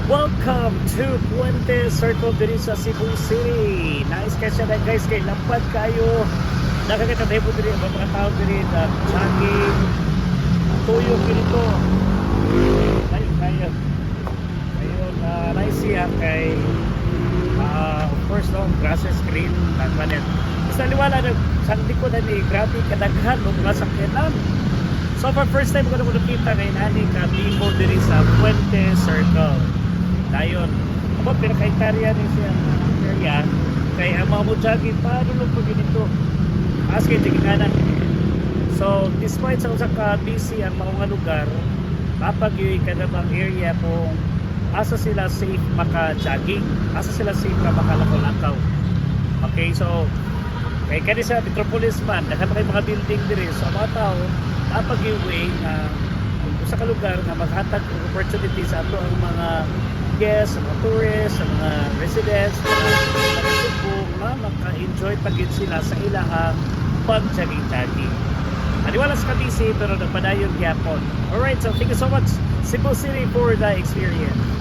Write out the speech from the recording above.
Welcome to Puente Circle diri sa Cebu City. Nice kasi na guys, kay lampad kayo. Nakakita tayo po diri mga tao diri na jogging. Tuyo pinito. Ayun. Ayun, nice siya kay of course no, grasses green nagmanet. Basta liwala na sa likod na ni grabe kadaghan no mga sakyanan. So for first time ko na nakita kay nani ka people diri sa Puente Circle. Dayon, ako pinakaitarya ni siya area kay ang mga jogging paano lang po ganito as kay tingkanan. So despite sa usa ka busy ang mga lugar, kapag yung kanabang area po asa sila safe maka-jogging, asa sila safe na makalakaw-lakaw. Okay, so kay kani sa Metropolis man daghan kay mga building diri so mga tao kapag yung way na sa ka lugar na maghatag ng opportunity sa ato ang mga guests, sa mga tourists, sa mga residents na maka-enjoy pagin sila sa ilahang pag-jogging-jogging. Aliwala sa kabisi pero nagpadayon gyapon. Alright, so thank you so much Cebu City for the experience.